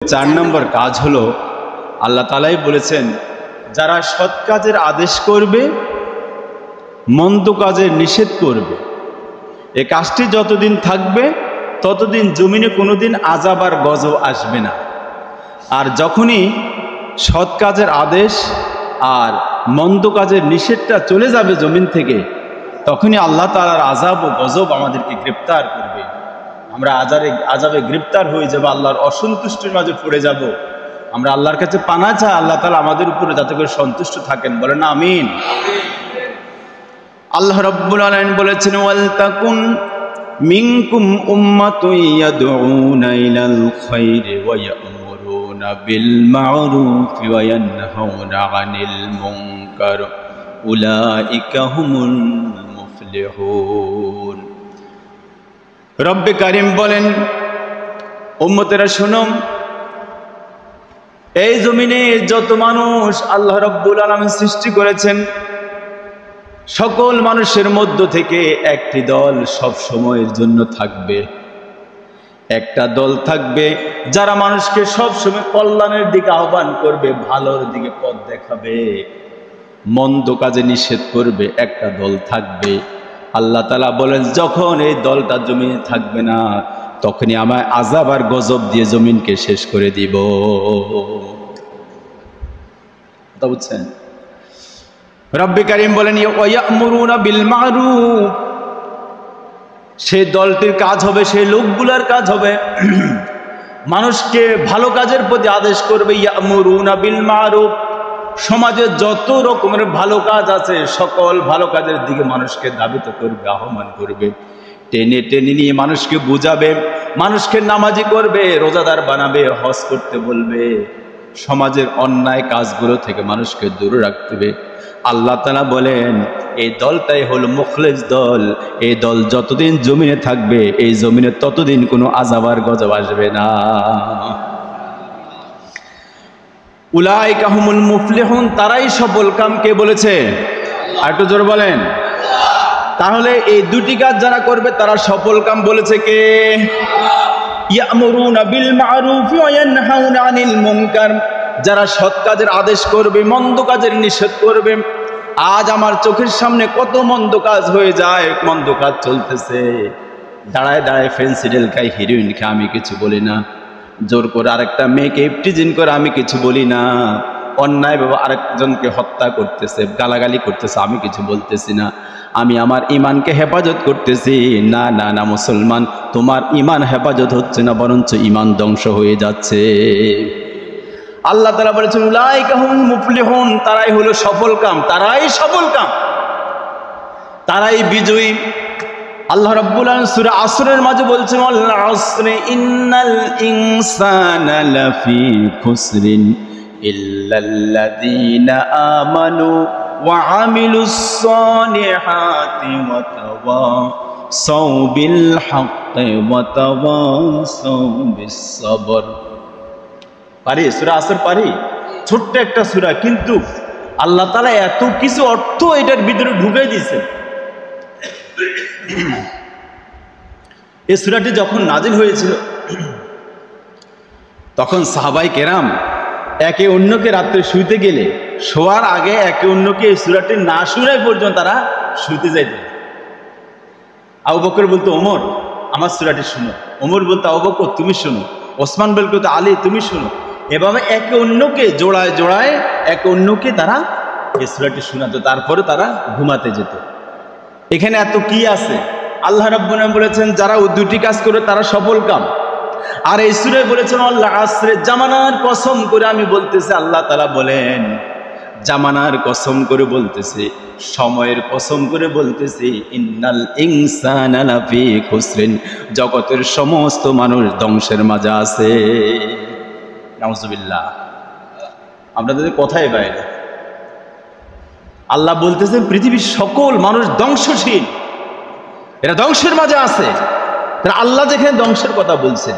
চার নম্বর কাজ হলো আল্লাহ তাআলাই বলেছেন যারা সৎ কাজের আদেশ করবে মন্দ কাজের নিষেধ করবে এই কাজটি যতদিন থাকবে ততদিন জমিনে কোনোদিন আযাব আর গজব আসবে না। আর যখনই সৎ কাজের আদেশ আর মন্দ কাজের নিষেধটা চলে যাবে জমিন থেকে তখনই আল্লাহ তাআলার আযাব ও গজব আমাদেরকে গ্রেফতার করবে। আমরা আযাবে গ্রেফতার হয়ে যাব, আল্লাহর অসন্তুষ্টির মাঝে পড়ে যাব। আমরা আল্লাহর কাছে পানা চাই আল্লাহ তাআলা আমাদের উপরে যাতে করে সন্তুষ্ট থাকেন, বলেন আমিন। আল্লাহ রাব্বুল আলামিন বলেছেন ওয়াল তাকুন মিনকুম উম্মাতুন ইয়াদউনা ইলাল খায়রি ওয়া ইয়া'মুরুনা বিল মা'রুফি ওয়া ইয়ানহাউনা আনিল মুনকার উলাইকা হুমুল মুফলিহুন। রব্বে কারিম বলেন উম্মতেরা শোনো, এই জমিনে যত মানুষ আল্লাহ রাব্বুল আলামিন সৃষ্টি করেছেন সকল মানুষের মধ্য থেকে একটি দল সব সময়ের জন্য থাকবে। একটা দল থাকবে যারা মানুষকে সব সময় কল্যাণের দিকে আহ্বান করবে, ভালোর দিকে পথ দেখাবে, মন্দ কাজে নিষেধ করবে। একটা দল থাকবে। আল্লাহ তাআলা বলেন যখন এই দলটা জমিনে থাকবে না তখনই আমায় আযাব আর গজব দিয়ে জমিনকে শেষ করে দিব। কথা বুঝছেন? রব্বে কারিম বলেন ইয়া'মুরুনা বিল মা'রুফ, সেই দলটির কাজ হবে, সেই লোকগুলার কাজ হবে মানুষকে ভালো কাজের প্রতি আদেশ করবে। ইয়া'মুরুনা বিল মা'রুফ, সমাজে যত রকমের ভালো কাজ আছে সকল ভালো কাজের দিকে মানুষকে ধাবিত করবে, আহ্বান করবে, টেনে টেনে নিয়ে মানুষকে বুঝাবে, মানুষকে নামাজি করবে, রোজাদার বানাবে, হজ করতে বলবে, সমাজের অন্যায় কাজগুলো থেকে মানুষকে দূরে রাখতে। আল্লাহ তাআলা বলেন এই দলটাই হলো মুখলিস দল। এই দল যতদিন জমিনে থাকবে এই জমিনে ততদিন কোনো আযাব আর গজব আসবে না। উলাইকা হুমুল মুফলিহুন, তারাই সফল কাম। কে বলেছে? আর একটু জোরে বলেন। তাহলে এই দুটি কাজ যারা করবে তারা সফল কাম বলেছে কে? ইয়া'মুরুনা বিল মা'রুফি ওয়া ইয়ানহাউনা আনিল মুনকার, যারা সৎ কাজের আদেশ করবে মন্দ কাজের নিষেধ করবে। আজ আমার চোখের সামনে কত মন্দ কাজ হয়ে যায়, মন্দ কাজ চলতেছে, দাঁড়ায় দাঁড়ায় ফেন্সিডেল খাই, হিরোইন খাই, আমি কিছু বলি না। জোর করে আরেকটা মেয়েকে ইফটিজিং করে, আমি কিছু বলি না। অন্যায়ভাবে আরেকজনকে হত্যা করতেছে, গালাগালি করতেছে, আমি কিছু বলতেছি না। আমি আমার ইমানকে হেফাজত করতেছি। না না না মুসলমান, তোমার ইমান হেফাজত হচ্ছে না, বরঞ্চ ইমান ধ্বংস হয়ে যাচ্ছে। আল্লাহ তাআলা বলেছেন উলাইকা হুমুল মুফলিহুন, তারাই হলো সফল কাম, তারাই সফল কাম, তারাই বিজয়ী। আল্লাহ রাব্বুল আলামিন সূরা আসরের মাঝে বলছেন ওয়াল আসরি ইন্নাল ইনসানা লাফি খুসরিন ইল্লাল্লাযীনা আমানু ওয়া আমিলুস সালিহাতি ওয়া তাওয়াসাউ বিল হাক্কি ওয়া তাওয়াসাউ বিস সাবর। পারি সূরা আসর পারি? ছোট্ট একটা সূরা, কিন্তু আল্লাহ তাআলা এত কিছু অর্থ এটার ভিতরে ঢুকাই দিয়েছে। এই সূরাটি যখন নাজিল হয়েছিল তখন সাহাবায়ে কেরাম একে অন্যকে রাত্রে শুইতে গেলে শোয়ার আগে একে অন্যকে এই সূরাটি না শোনাই পর্যন্ত তারা শুইতে যাইত। আবু বকর বলতো ওমর আমার সূরাটি শোনো, ওমর বলতো আবু বকর তুমি শোনো, ওসমান বলতো আলী তুমি শোনো। এভাবে একে অন্যকে জোড়ায় জোড়ায় একে অন্যকে তারা এই সূরাটি শোনাতো, তারপরে তারা ঘুমাতে যেত। এখানে এত কি আছে? আল্লাহ রাব্বুল আলামিন বলেছেন যারা ওই দুটি কাজ করে তারা সফল কাম। আর এই সূরায় বলেছেন ওয়াল আসরে, জামানার কসম করে আমি বলতেছি, আল্লাহ তাআলা বলেন জামানার কসম করে বলতেছি, সময়ের কসম করে বলতেছি, ইন্নাল ইনসানা লাফি খুসরিন, জগতের সমস্ত মানুষ ধ্বংসের মাঝে আছে। নাউজুবিল্লাহ। আপনাদের কথাই বাইরে আল্লাহ বলতেছেন পৃথিবীর সকল মানুষ ধ্বংসশীল, এরা ধ্বংসের মাঝে আছে। আল্লাহ যেখানে ধ্বংসের কথা বলছেন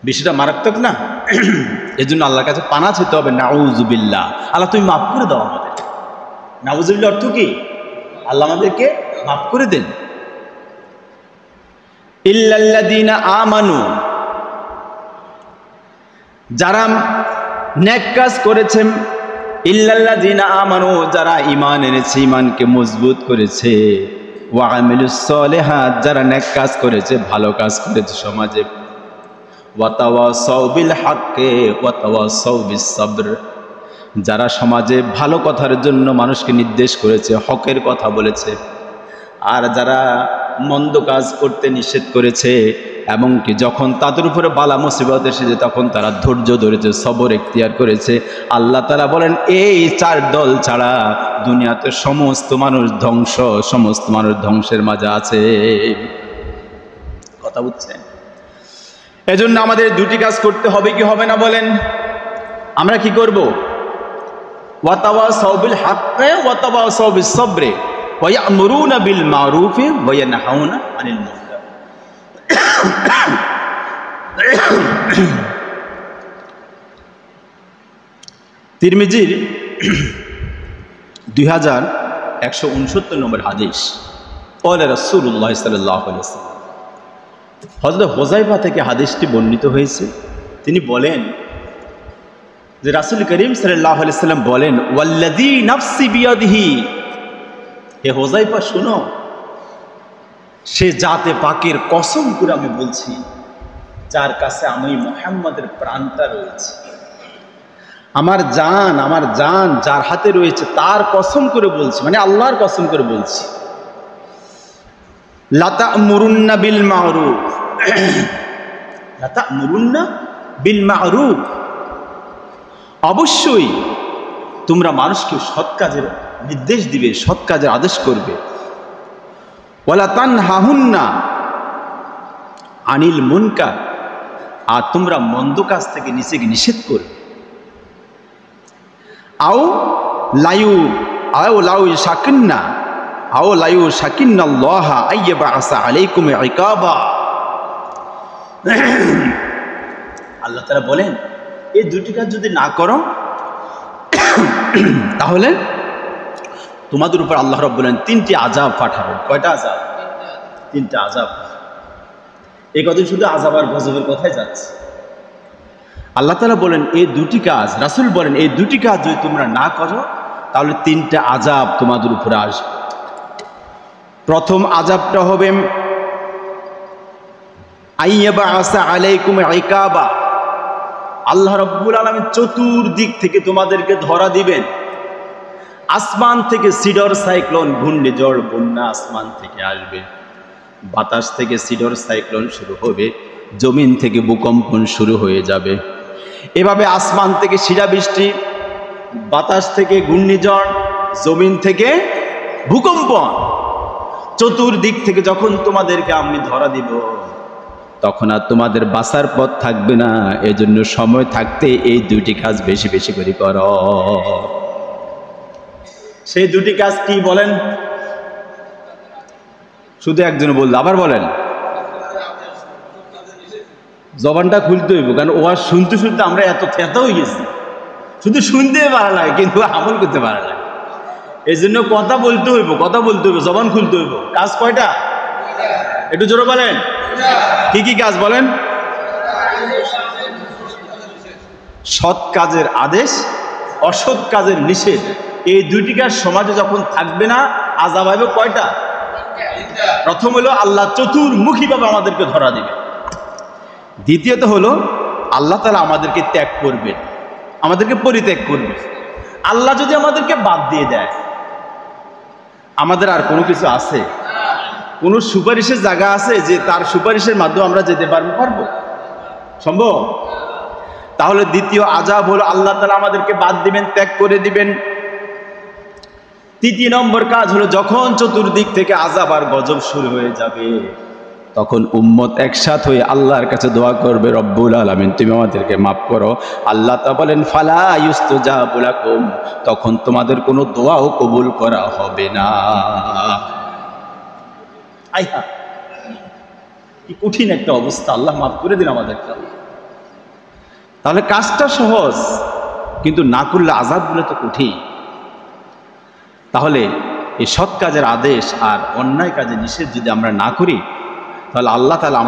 বিষয়টা মারাত্মক না? এই জন্য আল্লাহর কাছে পানা চাইতে হবে। নাউজুবিল্লাহ, আল্লাহ তুমি মাফ করে দাও আমাদের। নাউজুবিল্লাহ অর্থ কি? আল্লাহ আমাদেরকে মাফ করে দেন। ইল্লাল্লাযীনা আমানু, যারা নেক কাজ করেছেন, ইল্লাল্লাযীনা আমানু, যারা ঈমান এনেছে, ঈমানকে মজবুত করেছে, ওয়া আমিলুস সলিহাত, যারা নেক কাজ করেছে, ভালো কাজ করেছে সমাজে, ওয়া তাওয়াসাউ বিল হাক্কি ওয়া তাওয়াসাউ বিস সাবর, যারা সমাজে ভালো কথার জন্য মানুষকে নির্দেশ করেছে, হকের কথা বলেছে, আর যারা মন্দ কাজ করতে নিষেধ করেছে, এমনকি যখন তাদের উপরে বালা মুসিবত এসেছে তখন তারা ধৈর্য ধরেছে, সবর এখতিয়ার করেছে। আল্লাহ তাআলা বলেন এই চার দল ছাড়া দুনিয়াতে সমস্ত মানুষ ধ্বংস, সমস্ত মানুষ ধ্বংসের মাঝে আছে। কথা বুঝছেন? এজন্য আমাদের দুটি কাজ করতে হবে কি হবে না বলেন? আমরা কি করব? ওয়া তাওয়াসাউ বিল হাক্কি ওয়া তাওয়াসাউ বিস সাবরি ওয়া ইয়া'মুরুনা বিল মা'রুফি ওয়া ইয়ানহাউনা আনিল মুনকার। তিরমিজির 2169 নম্বর হাদিস, ক্বালা রাসূলুল্লাহ সাল্লাল্লাহু আলাইহি ওয়াসাল্লাম, হযরত হুযায়ফা থেকে হাদিসটি বর্ণিত হয়েছে। তিনি বলেন যে রাসূল করিম সাল্লাল্লাহু আলাইহি ওয়াসাল্লাম বলেন, ওয়াল্লাযী নাফসি বিয়াদিহি, হে হুযায়ফা শুনো, সে জাতে পাকের কসম করে আমি বলছি যার কাছে আমি মুহাম্মাদের প্রাণটা রয়েছে, আমার জান যার হাতে রয়েছে তার কসম করে বলছি, মানে আল্লাহর কসম করে বলছি, লা তা'মুরুন্না বিল মা'রুফ, লা তা'মুরুন্না বিল মা'রুফ, অবশ্যই তোমরা মানুষকে সৎ কাজের নির্দেশ দিবে, সৎ কাজের আদেশ করবে, ওয়ালা তানহাহুন্না আনিল মুনকার, আর তোমরা মন্দ কাজ থেকে নিজেকে নিষেধ করবে, আও লাউ শাকিন্না আল্লাহ আইয়াবাসা আলাইকুম ইকাবা। আল্লাহ তাআলা বলেন এই দুটি কাজ যদি না করো তাহলে তোমাদের উপর আল্লাহ রাব্বুল আলামিন তিনটি আযাব পাঠাবেন। কয়টা আযাব? তিনটা আযাব। এই কদিন শুধু আযাব আর গজবের কথাই যাচ্ছে। আল্লাহ তাআলা বলেন এই দুটি কাজ, রাসূল বলেন এই দুটি কাজ যদি তোমরা না করো তাহলে তিনটা আযাব তোমাদের উপরে আসবে। প্রথম আযাবটা হবে আইয়াবাসা আলাইকুম ইকাবা, আল্লাহ রাব্বুল আলামিন চতুর্দিক থেকে তোমাদেরকে ধরা দিবেন। আসমান থেকে সিডর সাইক্লোন, ঘূর্ণিঝড়, বন্যা আসমান থেকে আসবে, বাতাস থেকে সিডর সাইক্লোন শুরু হবে, জমিন থেকে ভূকম্পন শুরু হয়ে যাবে। এভাবে আসমান থেকে শিলাবৃষ্টি, বাতাস থেকে ঘূর্ণিঝড়, জমিন থেকে ভূকম্পন, চতুর্দিক থেকে যখন তোমাদেরকে আমি ধরা দিব তখন আর তোমাদের বাঁচার পথ থাকবে না। এজন্য সময় থাকতে এই দুটি কাজ বেশি বেশি করে করো। সেই দুটি কাজ কি বলেন? শুধু একজন বলল, আবার বলেন। জবানটা খুলতে হইব, কারণ ওয়াজ শুনতে শুনতে আমরা এত থেতা হয়ে গেছি, শুধু শুনতে পারা লাগে কিন্তু আমল করতে পারা লাগে। এই জন্য কথা বলতে হইব, জবান খুলতে হইব। কাজ কয়টা? একটু জোরে বলেন। কি কি কাজ বলেন? সৎ কাজের আদেশ, অসৎ কাজের নিষেধ। এই দুইটি কাজ সমাজে যখন থাকবে না আযাব হবে কয়টা? প্রথম হলো আল্লাহ চতুর্মুখীভাবে আমাদেরকে ধরা দিবে। দ্বিতীয়ত হলো আল্লাহ তাআলা আমাদেরকে ত্যাগ করবেন, আমাদেরকে পরিত্যাগ করবে। আল্লাহ যদি আমাদেরকে বাদ দিয়ে দেয়, আমাদের আর কোনো কিছু আছে? কোনো সুপারিশের জায়গা আছে যে তার সুপারিশের মাধ্যমে আমরা যেতে পারবো? সম্ভব? তাহলে দ্বিতীয় আযাব হলো আল্লাহ তাআলা আমাদেরকে বাদ দিবেন, ত্যাগ করে দিবেন। তৃতীয় নম্বর কাজ হলো যখন চতুর্দিক থেকে আযাব আর গজব শুরু হয়ে যাবে তখন উম্মত একসাথ হয়ে আল্লাহর কাছে দোয়া করবে, রব্বুল আলামিন তুমি আমাদেরকে মাফ করো। আল্লাহ তাআলা বলেন ফালা ইউস্তাজাবু লাকুম, তখন তোমাদের কোনো দোয়াও কবুল করা হবে না। আইহা, কি কঠিন একটা অবস্থা। আল্লাহ মাফ করে দিন আমাদেরকে। তাহলে কাজটা সহজ, কিন্তু না করলে আযাবগুলো তো কঠিন। তাহলে এই সৎ কাজের আদেশ আর অন্যায় কাজের নিষেধ যদি আমরা না করি তাহলে আল্লাহ তাআলা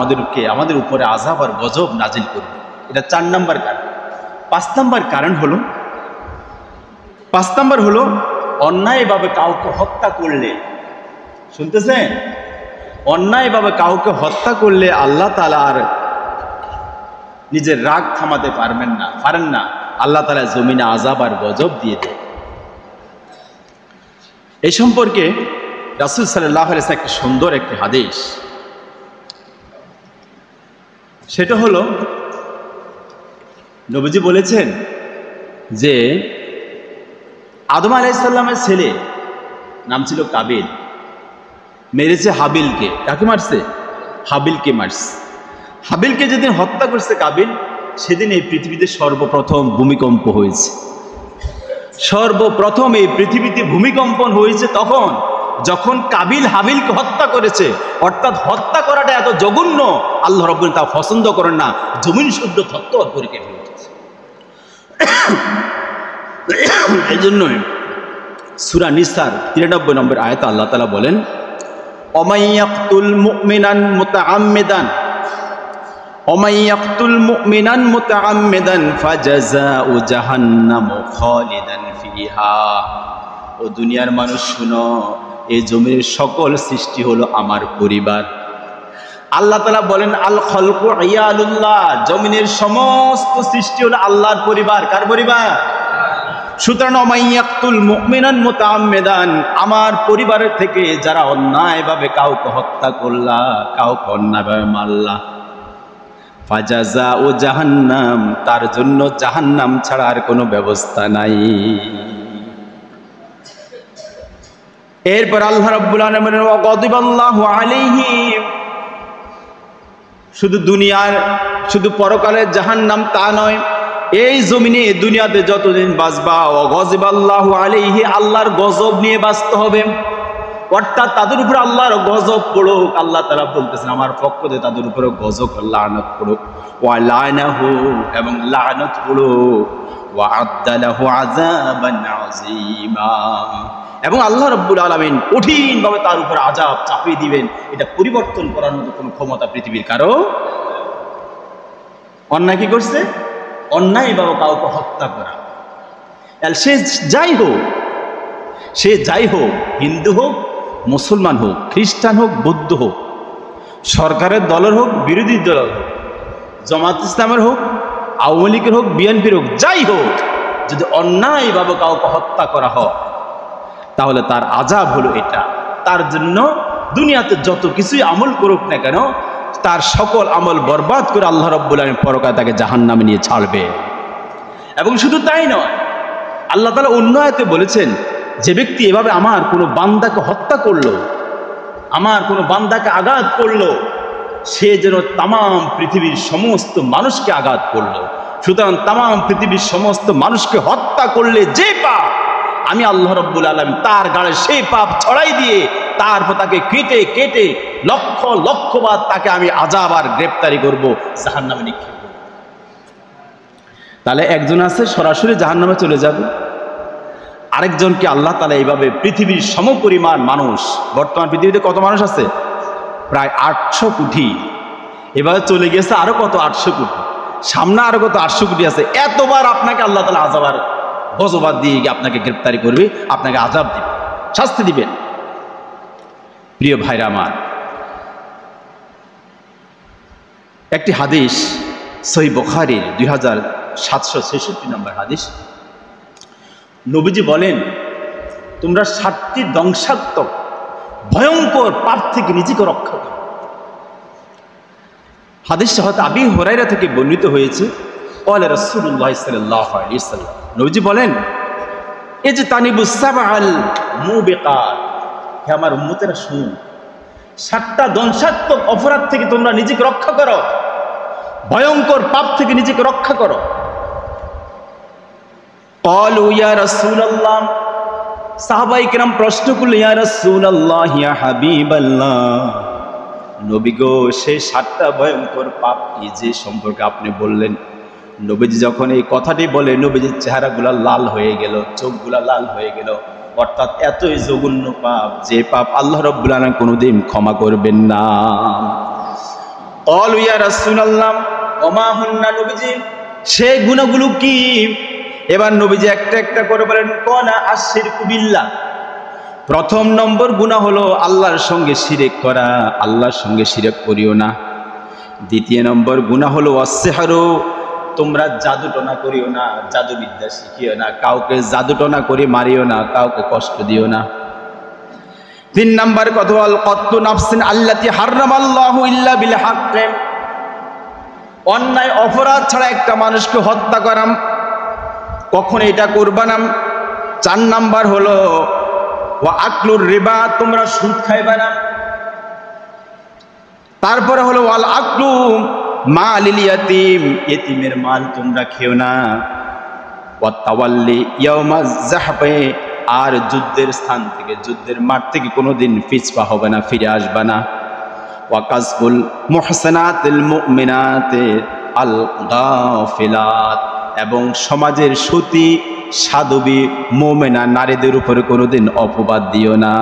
আমাদের উপরে আযাব আর গজব নাজিল করবে। এটা 4 নাম্বার কাজ। 5 নম্বর কারণ হলো, 5 নম্বর হলো অন্যায়ভাবে কাউকে হত্যা করলে, শুনতেছেন, অন্যায়ভাবে কাউকে হত্যা করলে আল্লাহ তাআলা আর নিজের রাগ থামাতে পারেন না, আল্লাহ তাআলা জমিনে আযাব আর গজব দিয়ে দেয়। এই সম্পর্কে রাসূল সাল্লাল্লাহু আলাইহি ওয়াসাল্লাম একটা সুন্দর একটি হাদিস, সেটা হলো নবীজি বলেছেন যে আদম আলাইহিস সালামের ছেলে নাম ছিল কাবিল, মেরেছে হাবিলকে। কাকে মারছে? হাবিলকে মারছে। হাবিলকে যেদিন হত্যা করছে কাবিল, সেদিন এই পৃথিবীতে সর্বপ্রথম ভূমিকম্প হয়েছে। সর্বপ্রথম এই পৃথিবীতে ভূমিকম্পন হয়েছে তখন, যখন কাবিল হাবিলকে হত্যা করেছে। অর্থাৎ হত্যা করাটা এত জঘন্য, আল্লাহ রাব্বুল তা পছন্দ করেন না। জমিন শুদ্ধ থরথর করে কেঁপে উঠেছে। এই জন্যই সূরা নিসার 93 নম্বর আয়াতে আল্লাহ তাআলা বলেন, অমাইয়াকতুল মুমিনান মুতাআম্মিদান ফাজাযাউ জাহান্নামু খালিদান ফিহা। ও দুনিয়ার মানুষ শুনো, এই জমির সকল সৃষ্টি হলো আমার পরিবার। আল্লাহ তাআলা বলেন, আল খালকু ইয়ালুল্লাহ, জমিনের সমস্ত সৃষ্টি হলো আল্লাহর পরিবার। কার পরিবার? সুতরাং অমাইয়াকতুল মুমিনান মুতাআম্মিদান, আমার পরিবারের থেকে যারা অন্যায়ভাবে কাউকে হত্যা করলা, কাউকে অন্যায়ভাবে মারলা, ফাজাযাউ জাহান্নাম, তার জন্য জাহান্নাম ছাড়া আর কোনো ব্যবস্থা নাই। এরপর আল্লাহ রাব্বুল আলামিন ওয়াগাদিবাল্লাহু আলাইহি, শুধু পরকালের জাহান্নাম তা নয়, এই জমিনে দুনিয়াতে যতদিন বাঁচবা, ওয়াগাদিবাল্লাহু আলাইহি, আল্লাহর গজব নিয়ে বাঁচতে হবে। অর্থাৎ তাদের উপর আল্লাহর গজব পড়ুক। আল্লাহ তাআলা বলতেছেন আমার পক্ষ থেকে তাদের উপর গজব, লানত পড়ুক। ওয়া লানাহু, এবং লানত পড়ুক। ওয়া আদ্দা লাহু আযাবান আযীমা, এবং আল্লাহ রাব্বুল আলামিন কঠিনভাবে তার উপর আযাব চাপিয়ে দিবেন। এটা পরিবর্তন করার মতো কোনো ক্ষমতা পৃথিবীর কারো। অন্যায় কি করছে? অন্যায়ভাবে কাউকে হত্যা করা। সে যাই হোক, হিন্দু হোক, মুসলমান হোক, খ্রিস্টান হোক, বৌদ্ধ হোক, সরকারের দলের হোক, বিরোধী দলের হোক, জামাত ইসলামের হোক, আওয়ামী লীগের হোক, বিএনপির হোক, যাই হোক, যদি অন্যায়ভাবে কাউকে হত্যা করা হয়, তাহলে তার আযাব হলো এটা। তার জন্য দুনিয়াতে যত কিছুই আমল করুক না কেন, তার সকল আমল বরবাদ করে আল্লাহ রাব্বুল আলামিন পরকালে তাকে জাহান্নামে নিয়ে ছাড়বে। এবং শুধু তাই নয়, আল্লাহ তাআলা অন্য আয়াতে বলেছেন, যে ব্যক্তি এভাবে আমার কোনো বান্দাকে হত্যা করলো, আমার কোনো বান্দাকে আঘাত করলো, সে যেন তামাম পৃথিবীর সমস্ত মানুষকে আঘাত করলো। সুতরাং তামাম পৃথিবীর সমস্ত মানুষকে হত্যা করলে যে পাপ, আমি আল্লাহ রাব্বুল আলামিন তার গায়ে সেই পাপ ছড়াই দিয়ে তারপর তাকে কেটে কেটে লক্ষ লক্ষবার তাকে আমি আযাব আর গ্রেফতারি করব, জাহান্নামে নিক্ষেপ করব। তাহলে একজন আছে সরাসরি জাহান্নামে চলে যাবে, আরেকজনকে আল্লাহ তাআলা এইভাবে পৃথিবীর সমপরিমাণ মানুষ, বর্তমান পৃথিবীতে কত মানুষ আছে? প্রায় 800 কোটি। এভাবে চলে গেছে আরো কত? 800 কোটি। সামনে আরো কত? 800 কোটি আছে। এতবার আপনাকে আল্লাহ তাআলা আযাব আর গজব দিয়ে আপনাকে গ্রেফতারি করবে, আপনাকে আযাব দিবে, শাস্তি দিবেন। প্রিয় ভাইরা আমার, একটি হাদিস সহিহ বুখারীর 2766 নম্বর হাদিস, নবীজি বলেন, তোমরা 7টি ধ্বংসাত্মক ভয়ঙ্কর পাপ থেকে নিজেকে রক্ষা করো। হাদিসটা হয়তো আবি হুরায়রা থেকে বর্ণিত হয়েছে। ক্বালা রাসূলুল্লাহ সাল্লাল্লাহু আলাইহি ওয়াসাল্লাম, নবীজি বলেন, ইজতানিবুস সাবআল মুবিকাত, হে আমার উম্মতেরা শুনুন, 7টা ধ্বংসাত্মক অপরাধ থেকে তোমরা নিজেকে রক্ষা করো, ভয়ঙ্কর পাপ থেকে নিজেকে রক্ষা করো। ক্বালু ইয়া রাসূলুল্লাহ, সাহাবায়ে কেরাম প্রশ্ন করল, ইয়া রাসূলুল্লাহ, ইয়া হাবিবাল্লাহ, নবী গো, সেই 7টা ভয়ঙ্কর পাপ কি যে সম্পর্কে আপনি বললেন? নবীজি যখন এই কথাটি বলে, নবীজির চেহারাগুলা লাল হয়ে গেল, চোখগুলা লাল হয়ে গেল। অর্থাৎ এতই জঘন্য পাপ, যে পাপ আল্লাহ রাব্বুল আলামিন কোনোদিন ক্ষমা করবেন না। ক্বালু ইয়া রাসূলুল্লাহ ওয়া মা হুন্না, নবীজি সেই গুনাহগুলো কি? এবার নবীজি একটা একটা করে বলেন, কোনা আশিরকু বিল্লাহ। প্রথম নম্বর গুনাহ হলো আল্লাহর সঙ্গে শিরক করা, আল্লাহর সঙ্গে শিরক করিও না। দ্বিতীয় নম্বর গুনাহ হলো ওয়াসসিহরু, তোমরা জাদুটনা করিও না, জাদুবিদ্যা শিখিও না, কাউকে জাদুটনা করে মারিও না, কাউকে কষ্ট দিও না। তিন নম্বর কথা হল কত্তু নাফসিন আল্লাতি হারামাল্লাহু ইল্লা বিল হক, অন্যায় অপরাধ ছাড়া একটা মানুষকে হত্যা করাম, কখন এটা করবা না। চার নাম্বার হলো ওয়া আকলুর রিবা, তোমরা সুদ খাইবা না। তারপরে হলো ওয়াল আকলু মালিল ইয়াতিম, ইতিমের মাল তোমরা খেও না। ওয়া তাওয়াল্লি ইয়াউমাজ যাহবে, আর যুদ্ধের স্থান থেকে, যুদ্ধের মাঠ থেকে কোনোদিন পিছপা হবে না, ফিরে আসবা না। ওয়া কাসবুল মুহসানাতিল মুমিনাতি আল গাফিলাত, এবং সমাজের সতী সাধবী মুমিনা নারীদের উপরে কোনোদিন অপবাদ দিও না।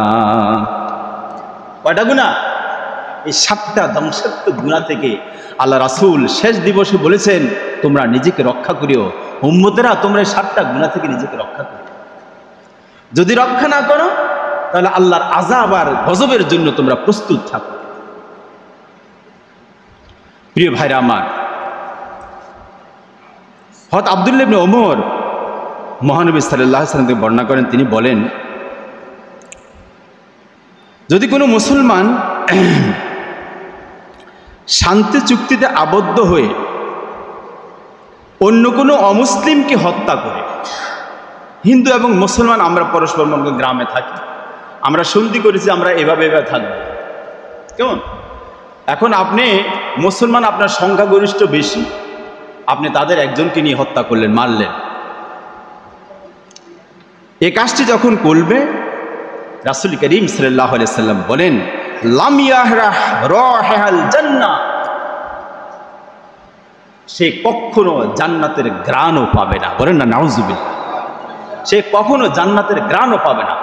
কয়টা গুনাহ? এই 7টা ধ্বংসাত্মক গুনাহ থেকে আল্লাহ রাসূল শেষ দিবসে বলেছেন, তোমরা নিজেকে রক্ষা করিও। উম্মতেরা, তোমরা এই 7টা গুনাহ থেকে নিজেকে রক্ষা করো। যদি রক্ষা না করো তাহলে আল্লাহর আযাব আর গজবের জন্য তোমরা প্রস্তুত থাকো। প্রিয় ভাইরা আমার, হযরত আব্দুল্লাহ ইবনে ওমর মহানবী সাল্লাল্লাহু আলাইহি ওয়াসাল্লাম থেকে বর্ণনা করেন, তিনি বলেন, যদি কোনো মুসলমান শান্তি চুক্তিতে আবদ্ধ হয়ে অন্য কোনো অমুসলিমকে হত্যা করে, হিন্দু এবং মুসলমান আমরা পরস্পর মধ্যে গ্রামে থাকি, আমরা সন্ধি করেছি আমরা এভাবে এভাবে থাকবো, কেমন? এখন আপনি মুসলমান, আপনার সংখ্যাগরিষ্ঠ বেশি, আপনি তাদের একজনকে নিয়ে হত্যা করলেন, মারলেন। এই কাজটি যখন করবে, রাসূল করিম সাল্লাল্লাহু আলাইহি ওয়াসাল্লাম বলেন, লাম ইয়াহরাহ রাহিহাল জান্নাহ, সে কখনো জান্নাতের ঘ্রাণও পাবে না। বলেন না নাউজুবিল্লাহ। সে কখনো জান্নাতের ঘ্রাণও পাবে না।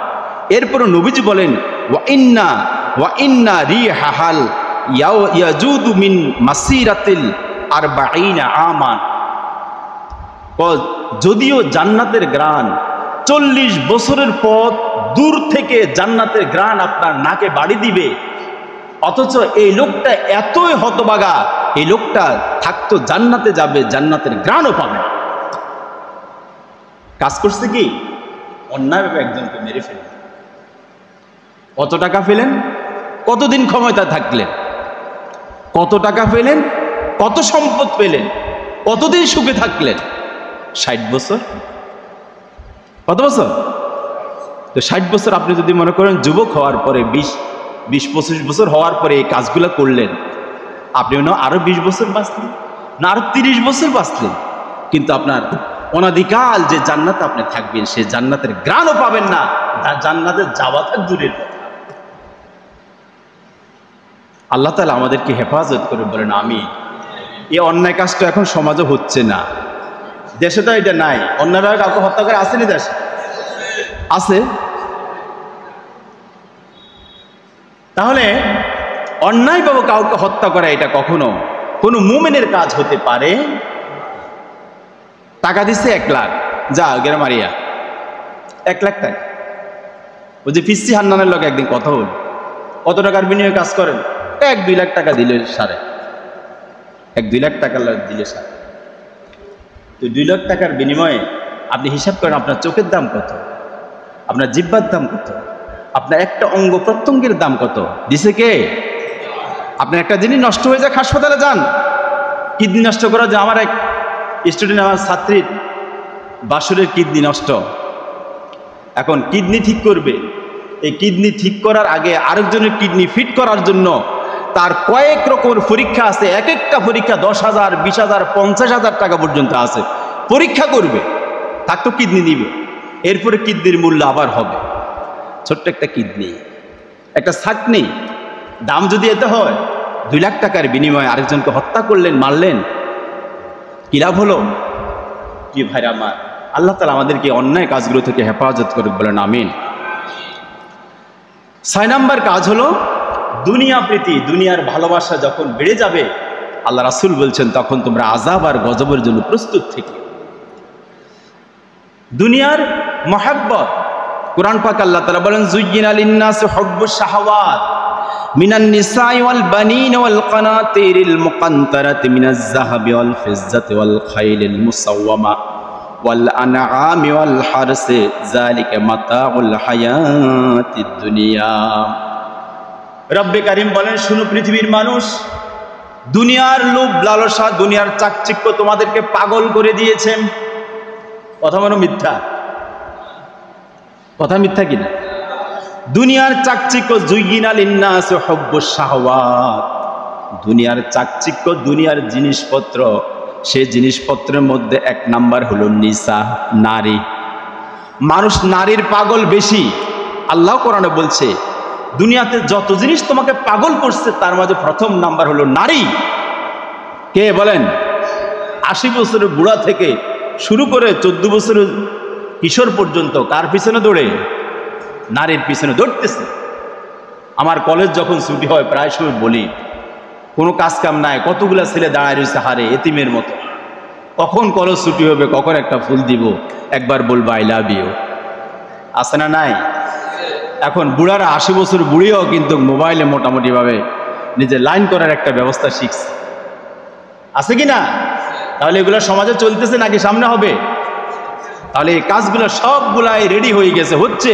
এরপর নবীজি বলেন, ওয়া ইন্না রিহাহাল ইয়াজুদু মিন মাসিরাতিল 40 আমান, যদিও জান্নাতের ঘ্রাণ 40 বছরের পথ দূর থেকে জান্নাতের ঘ্রাণ আপনার নাকে বাড়ি দিবে, অথচ এই লোকটা এতই হতভাগা, এই লোকটা থাকতো জান্নাতে যাবে, জান্নাতের ঘ্রাণও পাবে না। কাজ করছে কি? অন্যায়ভাবে একজনকে মেরে ফেলেন। কত টাকা পেলেন? কতদিন ক্ষমতা থাকলেন? কত টাকা পেলেন? কত সম্পদ পেলেন? কতদিন সুখে থাকলেন? 60 বছর। কত বছর? তো 60 বছর আপনি যদি মনে করেন যুবক হওয়ার পরে 20-25 বছর হওয়ার পরে এই কাজগুলো করলেন, আপনি না আরো 20 বছর বাঁচলেন, না আরো 30 বছর বাঁচলেন, কিন্তু আপনার অনাদিকাল যে জান্নাতে আপনি থাকবেন, সে জান্নাতের ঘ্রাণও পাবেন না, জান্নাতের যাওয়া থাক দূরের কথা। আল্লাহ তাআলা আমাদেরকে হেফাজত করে, বলেন আমিন। এই অন্যায় কাজটা এখন সমাজে হচ্ছে না, দেশে তো এটা নাই। অন্যরা কাউকে হত্যা করে আসেনি দেশে? আছে। তাহলে অন্যায়ভাবে কাউকে হত্যা করা এটা কখনো কোনো মুমিনের কাজ হতে পারে? টাকা দিচ্ছে 1 লাখ, যা গেরা মারিয়া, 1 লাখ টাকা। ওই যে পিসি হান্নানের লোক একদিন কথা হল, কত টাকার বিনিময়ে কাজ করেন? 1-2 লাখ টাকা দিলে সারে, 1-2 লাখ টাকা দিলে সারে। তো 2 লাখ টাকার বিনিময়ে আপনি হিসাব করেন আপনার চোখের দাম কত, আপনার জিহ্বার দাম কত, আপনার একটা অঙ্গ প্রত্যঙ্গের দাম কত দিছে কে? আপনার একটা জিনিস নষ্ট হয়ে যায়, হাসপাতালে যান, কিডনি নষ্ট করা যায়। আমার এক স্টুডেন্ট, আমার ছাত্রীর বাসুরের কিডনি নষ্ট, এখন কিডনি ঠিক করবে। এই কিডনি ঠিক করার আগে আরেকজনের কিডনি ফিট করার জন্য তার কয়েক রকমের পরীক্ষা আছে। এক একটা পরীক্ষা 10,000, 20,000, 50,000 টাকা পর্যন্ত আছে। পরীক্ষা করবে, তার তো কিডনি দিবে, এরপরে কিডনির মূল্য আবার হবে। ছোট্ট একটা কিডনি, একটা ছাকনি, দাম যদি এতে হয়, 2 লাখ টাকার বিনিময়ে আরেকজনকে হত্যা করলেন, মারলেন, কি লাভ হলো? কি ভাইরা আমার, আল্লাহ তাআলা আমাদেরকে অন্যায় কাজগুলো থেকে হেফাজত করে, বলেন আমিন। 6 নম্বর কাজ হলো দুনিয়া প্রীতি। দুনিয়ার ভালোবাসা যখন বেড়ে যাবে, আল্লাহ রাসূল বলছেন তখন তোমরা আযাব আর গজবের জন্য প্রস্তুত থেকে। দুনিয়ার মহব্বত, কুরআন পাক আল্লাহ তাআলা বলেন যুয়্যিনা লিন-নাসি হুব্বুশ শাহাওয়াত মিনান নিসাই ওয়াল বানিন ওয়াল কানাতিরিল মুকান্তারাতি মিনাজ যাহাবি ওয়াল ফিজ্জাতি ওয়াল খাইলিল মুসাওয়ামা ওয়াল আনআমি ওয়াল হারসি যালিকা মাতাউল হায়াতিদ দুনিয়া। রব্বে কারীম বলেন, শুনো পৃথিবীর মানুষ, দুনিয়ার লোভ লালসা, দুনিয়ার চাকচিক্য তোমাদেরকে পাগল করে দিয়েছে। কথা মানে মিথ্যা? কথা মিথ্যা কিনা? দুনিয়ার চাকচিক্য, যুয়্যিনা লিন-নাসি হুব্বুশ শাহাওয়াত, দুনিয়ার চাকচিক্য, দুনিয়ার জিনিসপত্র, সেই জিনিসপত্রের মধ্যে এক নাম্বার হলো নিসা, নারী। মানুষ নারীর পাগল বেশি। আল্লাহ কোরআনে বলছে দুনিয়াতে যত জিনিস তোমাকে পাগল করছে তার মাঝে প্রথম নাম্বার হলো নারী। কে বলেন? 80 বছরের বুড়া থেকে শুরু করে 14 বছরের কিশোর পর্যন্ত কার পিছনে দৌড়ে? নারীর পিছনে দৌড়তেছে। আমার কলেজ যখন ছুটি হয় প্রায় সময় বলি, কোনো কাজ কাম নাই, কতগুলা ছেলে দাঁড়ায় রয়েছে হারে এতিমের মতো, কখন কলেজ ছুটি হবে, কখন একটা ফুল দিব, একবার বলবো আই লাভ ইউ। আছে না নাই? এখন বুড়ারা 80 বছর বুড়িও কিন্তু মোবাইলে মোটামুটি ভাবে নিজে লাইন করার একটা ব্যবস্থা শিখছে। আছে কি না? তাহলে এগুলো সমাজে চলতেছে নাকি সামনে হবে? তাহলে এই কাজগুলো সবগুলাই রেডি হয়ে গেছে, হচ্ছে।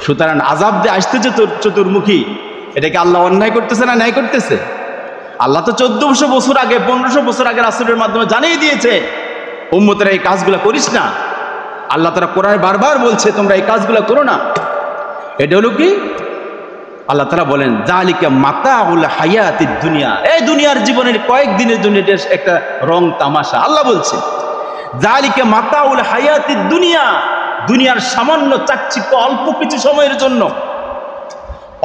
সুতরাং আযাব দিয়ে আসতেছে চতুর্মুখী, এটাকে আল্লাহ অন্যায় করতেছে না ন্যায় করতেছে? আল্লাহ তো 1400 বছর আগে, 1500 বছর আগে রাসূলের মাধ্যমে জানিয়ে দিয়েছে উম্মতেরা এই কাজগুলো করিস না। আল্লাহ তাআলা কোরআনে বারবার বলছে তোমরা এই কাজগুলো করো না। এটা হলো কি? আল্লাহ তাআলা বলেন যালিকা মাতাউল হায়াতিদ দুনিয়া, এই দুনিয়ার জীবনের কয়েকদিনের জন্য এটা একটা রং তামাশা। আল্লাহ বলছে যালিকা মাতাউল হায়াতিদ দুনিয়া, দুনিয়ার সামান্য চাকচিক্য, অল্প কিছু সময়ের জন্য।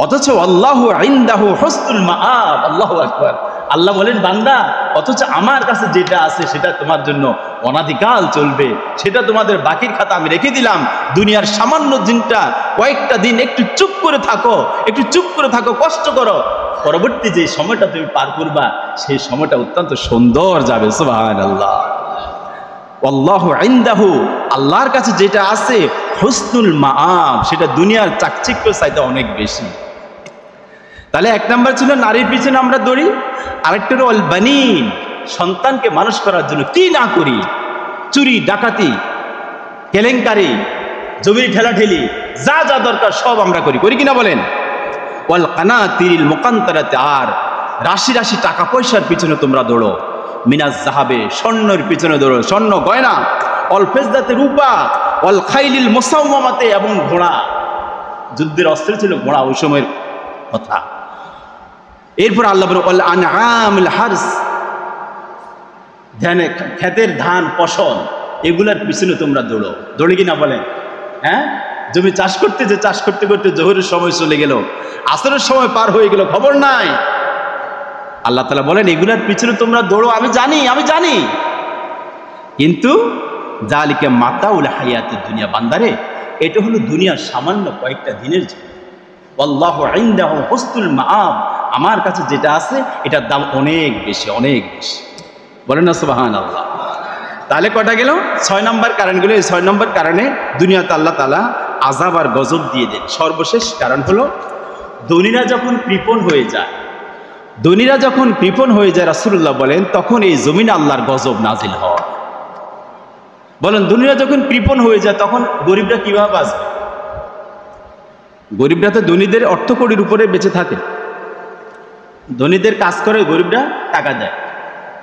অথচ আল্লাহু ইনদাহু হুসনুল মাআব। আল্লাহু আকবার। আল্লাহ বলেন বান্দা, অথচ আমার কাছে যেটা আছে সেটা তোমার জন্য অনাদিকাল চলবে, সেটা তোমাদের বাকির খাতা আমি রেখে দিলাম। দুনিয়ার সামান্য দিনটা, কয়েকটা দিন একটু চুপ করে থাকো, একটু চুপ করে থাকো, কষ্ট করো, পরবর্তী যে সময়টা তুমি পার করবা সেই সময়টা অত্যন্ত সুন্দর যাবে। সুবহানাল্লাহ। আল্লাহু ইনদাহু, আল্লাহর কাছে যেটা আছে হুসনুল মাআব, সেটা দুনিয়ার চাকচিক্য চাইতে অনেক বেশি। তাহলে এক নাম্বার ছিল নারীর পিছনে আমরা দৌড়ি, আরেকটা হলো আল বানিন, সন্তানকে মানুষ করার জন্য কি না করি, চুরি ডাকাতি কেলেঙ্কারি জমির ঠেলাঠেলি যা যা দরকার সব আমরা করি, করি কিনা বলেন? ওয়াল কানাতিরিল মুকান্তারাতি, আর রাশি রাশি টাকা পয়সার পিছনে তোমরা দৌড়ো, মিনাজ যাহাবে, স্বর্ণের পিছনে দৌড়ো, স্বর্ণ গয়না, অল ফিজ্জাতে রূপা, ওয়াল খাইলিল মুসাওয়ামাতে, এবং ঘোড়া, যুদ্ধের অস্ত্র ছিল ঘোড়া ওই সময়ের কথা। এরপর আল্লাহ বলেন ওয়াল আনআমিল হারস, ধ্যানে ক্ষেতের ধান ফসল এগুলার পিছনে তোমরা দৌড়ো, দৌড়ে কিনা বলেন? হ্যাঁ, জমি চাষ করতে যে চাষ করতে করতে জোহরের সময় চলে গেল, আসরের সময় পার হয়ে গেল, খবর নাই। আল্লাহ তাআলা বলেন এগুলার পিছনে তোমরা দৌড়ো, আমি জানি, আমি জানি, কিন্তু যালিকা মাতাউল হায়াতিদ দুনিয়া, বান্দারে এটা হলো দুনিয়ার সামান্য কয়েকটা দিনের জন্য। আল্লাহু ইনদাহু হুসনুল মাআব, আমার কাছে যেটা আছে এটার দাম অনেক বেশি, অনেক বেশি। বলেন না সুবহানাল্লাহ। তাহলে কটা গেল? 6 নম্বর কারণগুলো। এই 6 নম্বর কারণে দুনিয়াতে আল্লাহ তাআলা আযাব আর গজব দিয়ে দেন। সর্বশেষ কারণ হলো ধনীরা যখন কৃপণ হয়ে যায়, ধনীরা যখন কৃপণ হয়ে যায়, রাসূলুল্লাহ বলেন তখন এই জমিনে আল্লাহর গজব নাজিল হয়। বলেন ধনীরা যখন কৃপণ হয়ে যায় তখন গরিবরা কিভাবে বাঁচবে? গরিবরা তো ধনীদের অর্থকড়ির উপরে বেঁচে থাকে, ধনীদের কাজ করে, গরিবরা টাকা দেয়,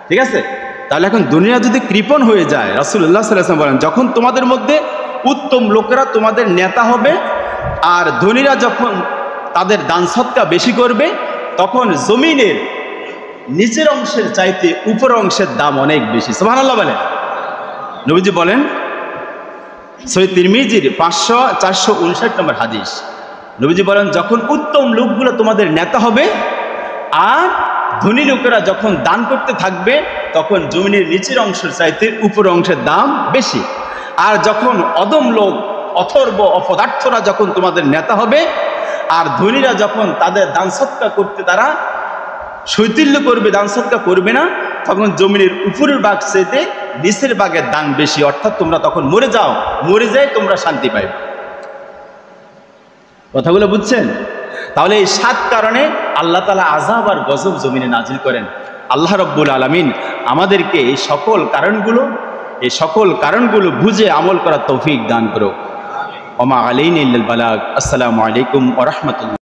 ঠিক আছে? তাহলে এখন দুনিয়া যদি কৃপণ হয়ে যায়, রাসূলুল্লাহ সাল্লাল্লাহু আলাইহি ওয়াসাল্লাম বলেন যখন তোমাদের মধ্যে উত্তম লোকেরা তোমাদের নেতা হবে আর ধনীরা যখন তাদের দান সদকা বেশি করবে, তখন জমিনের নিচের অংশের চাইতে উপর অংশের দাম অনেক বেশি। সুবহানাল্লাহ বলেন। নবীজি বলেন সহিহ তিরমিজির 459 নম্বর হাদিস, নবীজি বলেন যখন উত্তম লোকগুলো তোমাদের নেতা হবে আর ধনী লোকেরা যখন দান করতে থাকবে, তখন জমিনের নিচের অংশের চাইতে উপর অংশের দাম বেশি। আর যখন অদম লোক, অথর্ব, অপদার্থরা যখন তোমাদের নেতা হবে আর ধনীরা যখন তাদের দান সৎকার করতে তারা শৈথিল্য করবে, দান সদকা করবে না, তখন জমিনের উপরের ভাগ চেয়ে নিচের ভাগের দান বেশি, অর্থাৎ তোমরা তখন মরে যাও, মরে যায় তোমরা শান্তি পাইবে। কথাগুলো বুঝছেন? তাহলে এই 7 কারণে আল্লাহ তাআলা আযাব আর গজব জমিনে নাজিল করেন। আল্লাহ রাব্বুল আলামিন আমাদেরকে এই সকল কারণগুলো বুঝে আমল করার তৌফিক দান করো। ওমা আলাইনা ইল্লাল বালাগ। আসসালামু আলাইকুম ওয়া রাহমাতুল্লাহ।